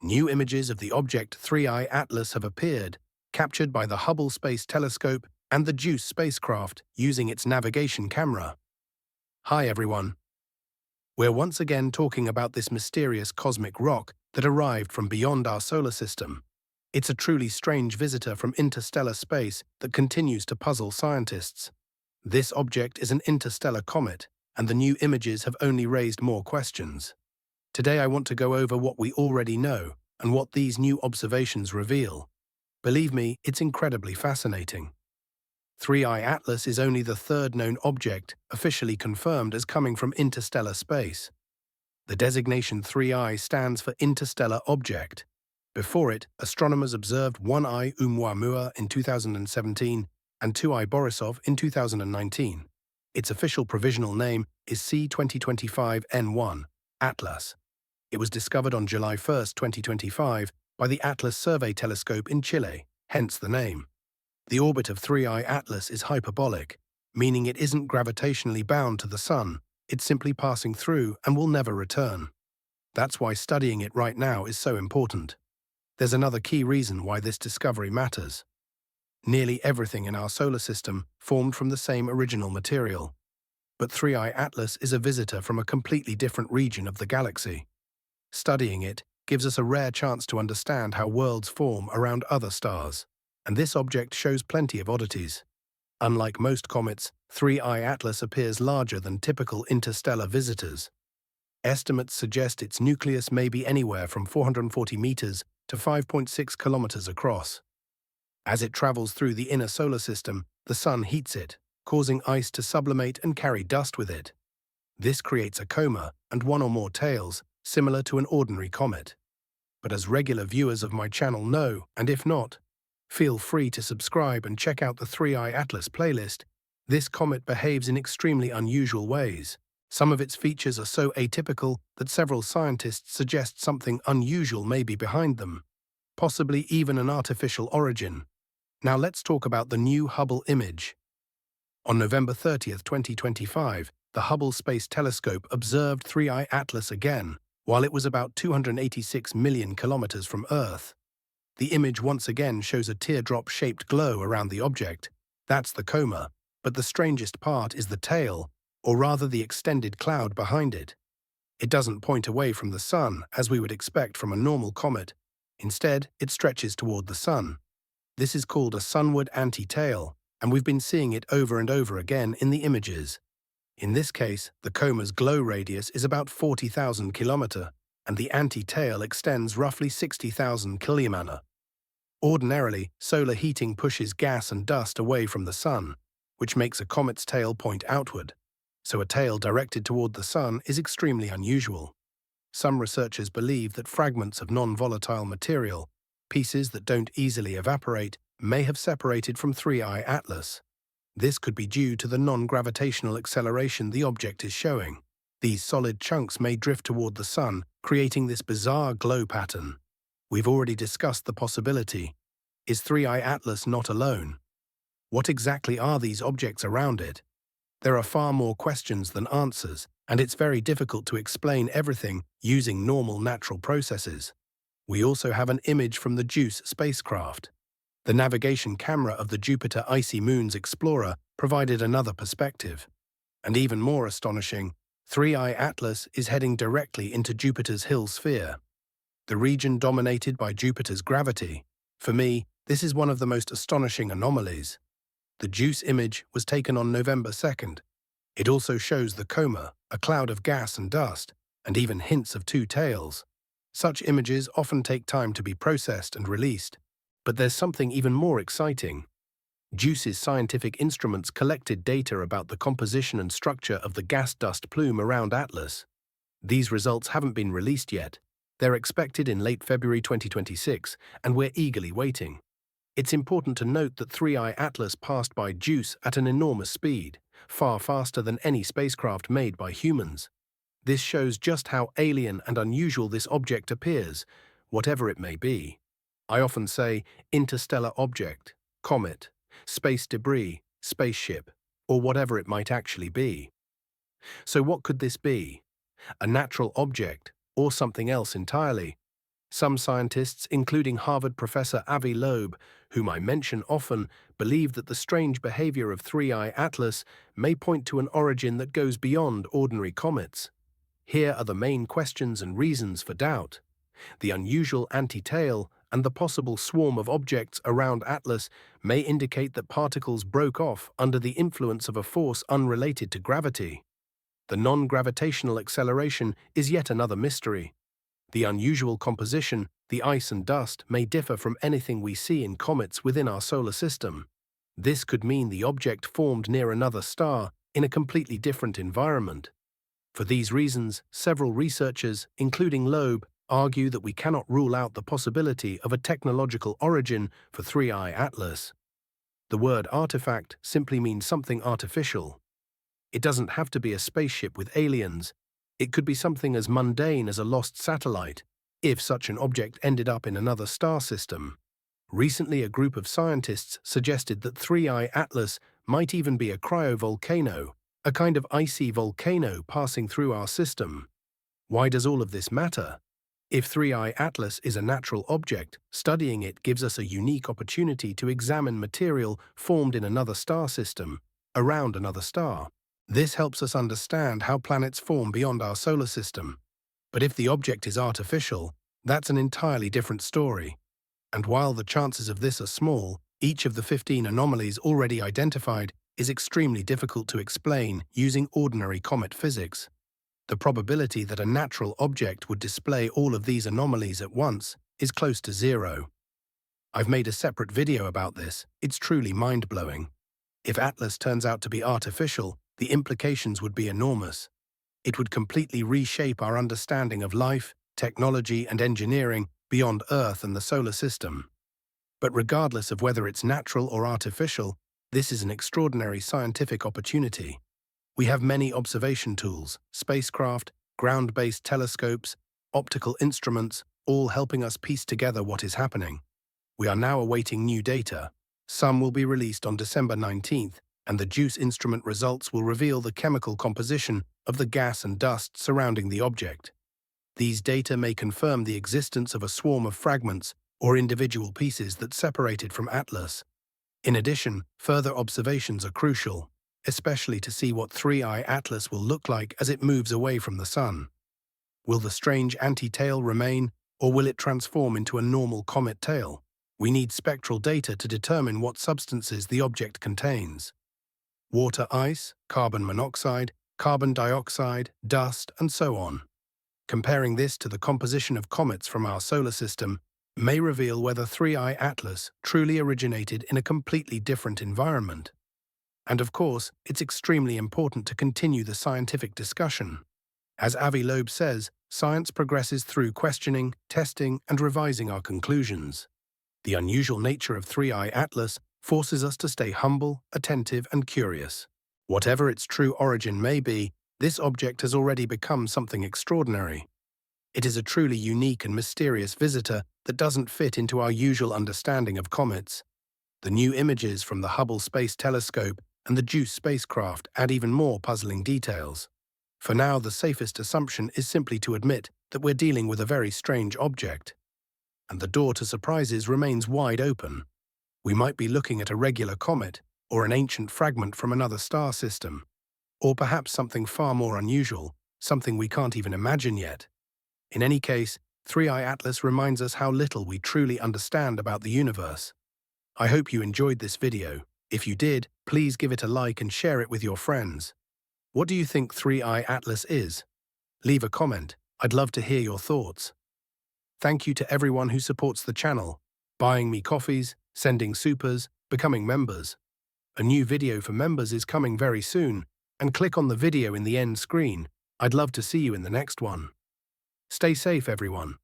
New images of the object 3I Atlas have appeared, captured by the Hubble Space Telescope and the JUICE spacecraft using its navigation camera. Hi everyone. We're once again talking about this mysterious cosmic rock that arrived from beyond our solar system. It's a truly strange visitor from interstellar space that continues to puzzle scientists. This object is an interstellar comet, and the new images have only raised more questions. Today I want to go over what we already know and what these new observations reveal. Believe me, it's incredibly fascinating. 3I Atlas is only the third known object officially confirmed as coming from interstellar space. The designation 3I stands for interstellar object. Before it, astronomers observed 1I Oumuamua in 2017 and 2I Borisov in 2019. Its official provisional name is C2025N1, Atlas. It was discovered on July 1, 2025, by the Atlas Survey Telescope in Chile, hence the name. The orbit of 3I Atlas is hyperbolic, meaning it isn't gravitationally bound to the Sun. It's simply passing through and will never return. That's why studying it right now is so important. There's another key reason why this discovery matters. Nearly everything in our solar system formed from the same original material. But 3I Atlas is a visitor from a completely different region of the galaxy. Studying it gives us a rare chance to understand how worlds form around other stars. And this object shows plenty of oddities. Unlike most comets, 3I Atlas appears larger than typical interstellar visitors. Estimates suggest its nucleus may be anywhere from 440 meters to 5.6 kilometers across. As it travels through the inner solar system, the Sun heats it, causing ice to sublimate and carry dust with it. This creates a coma and one or more tails, similar to an ordinary comet. But as regular viewers of my channel know, and if not, feel free to subscribe and check out the 3I Atlas playlist. This comet behaves in extremely unusual ways. Some of its features are so atypical that several scientists suggest something unusual may be behind them, possibly even an artificial origin. Now let's talk about the new Hubble image. On November 30, 2025, the Hubble Space Telescope observed 3I Atlas again, while it was about 286 million kilometers from Earth. The image once again shows a teardrop-shaped glow around the object. That's the coma, but the strangest part is the tail, or rather the extended cloud behind it. It doesn't point away from the Sun, as we would expect from a normal comet. Instead, it stretches toward the Sun. This is called a sunward anti-tail, and we've been seeing it over and over again in the images. In this case, the coma's glow radius is about 40,000 kilometers, and the anti-tail extends roughly 60,000 kilometers. Ordinarily, solar heating pushes gas and dust away from the Sun, which makes a comet's tail point outward. So a tail directed toward the Sun is extremely unusual. Some researchers believe that fragments of non-volatile material, pieces that don't easily evaporate, may have separated from 3I Atlas. This could be due to the non-gravitational acceleration the object is showing. These solid chunks may drift toward the Sun, creating this bizarre glow pattern. We've already discussed the possibility. Is 3I Atlas not alone? What exactly are these objects around it? There are far more questions than answers, and it's very difficult to explain everything using normal natural processes. We also have an image from the JUICE spacecraft. The navigation camera of the Jupiter Icy Moons Explorer provided another perspective. And even more astonishing, 3I Atlas is heading directly into Jupiter's Hill sphere, the region dominated by Jupiter's gravity. For me, this is one of the most astonishing anomalies. The JUICE image was taken on November 2nd. It also shows the coma, a cloud of gas and dust, and even hints of two tails. Such images often take time to be processed and released. But there's something even more exciting. JUICE's scientific instruments collected data about the composition and structure of the gas dust plume around Atlas. These results haven't been released yet. They're expected in late February 2026, and we're eagerly waiting. It's important to note that 3I Atlas passed by JUICE at an enormous speed, far faster than any spacecraft made by humans. This shows just how alien and unusual this object appears, whatever it may be. I often say interstellar object, comet, space debris, spaceship, or whatever it might actually be. So what could this be? A natural object, or something else entirely? Some scientists, including Harvard professor Avi Loeb, whom I mention often, believe that the strange behavior of 3I Atlas may point to an origin that goes beyond ordinary comets. Here are the main questions and reasons for doubt. The unusual anti-tail and the possible swarm of objects around Atlas may indicate that particles broke off under the influence of a force unrelated to gravity. The non-gravitational acceleration is yet another mystery. The unusual composition, the ice and dust, may differ from anything we see in comets within our solar system. This could mean the object formed near another star in a completely different environment. For these reasons, several researchers, including Loeb, argue that we cannot rule out the possibility of a technological origin for 3I Atlas. The word artifact simply means something artificial. It doesn't have to be a spaceship with aliens. It could be something as mundane as a lost satellite, if such an object ended up in another star system. Recently, a group of scientists suggested that 3I Atlas might even be a cryovolcano, a kind of icy volcano passing through our system. Why does all of this matter? If 3I Atlas is a natural object, studying it gives us a unique opportunity to examine material formed in another star system, around another star. This helps us understand how planets form beyond our solar system. But if the object is artificial, that's an entirely different story. And while the chances of this are small, each of the 15 anomalies already identified is extremely difficult to explain using ordinary comet physics. The probability that a natural object would display all of these anomalies at once is close to zero. I've made a separate video about this. It's truly mind-blowing. If Atlas turns out to be artificial, the implications would be enormous. It would completely reshape our understanding of life, technology, and engineering beyond Earth and the solar system. But regardless of whether it's natural or artificial, this is an extraordinary scientific opportunity. We have many observation tools, spacecraft, ground-based telescopes, optical instruments, all helping us piece together what is happening. We are now awaiting new data. Some will be released on December 19th, and the JUICE instrument results will reveal the chemical composition of the gas and dust surrounding the object. These data may confirm the existence of a swarm of fragments or individual pieces that separated from Atlas. In addition, further observations are crucial, especially to see what 3I Atlas will look like as it moves away from the Sun. Will the strange anti-tail remain, or will it transform into a normal comet tail? We need spectral data to determine what substances the object contains. Water ice, carbon monoxide, carbon dioxide, dust, and so on. Comparing this to the composition of comets from our solar system may reveal whether 3I Atlas truly originated in a completely different environment. And of course, it's extremely important to continue the scientific discussion. As Avi Loeb says, science progresses through questioning, testing, and revising our conclusions. The unusual nature of 3I Atlas forces us to stay humble, attentive, and curious. Whatever its true origin may be, this object has already become something extraordinary. It is a truly unique and mysterious visitor that doesn't fit into our usual understanding of comets. The new images from the Hubble Space Telescope and the JUICE spacecraft add even more puzzling details. For now, the safest assumption is simply to admit that we're dealing with a very strange object. And the door to surprises remains wide open. We might be looking at a regular comet, or an ancient fragment from another star system, or perhaps something far more unusual, something we can't even imagine yet. In any case, 3I Atlas reminds us how little we truly understand about the universe. I hope you enjoyed this video. If you did, please give it a like and share it with your friends. What do you think 3I Atlas is? Leave a comment. I'd love to hear your thoughts. Thank you to everyone who supports the channel, buying me coffees, sending supers, becoming members. A new video for members is coming very soon, and click on the video in the end screen. I'd love to see you in the next one. Stay safe, everyone.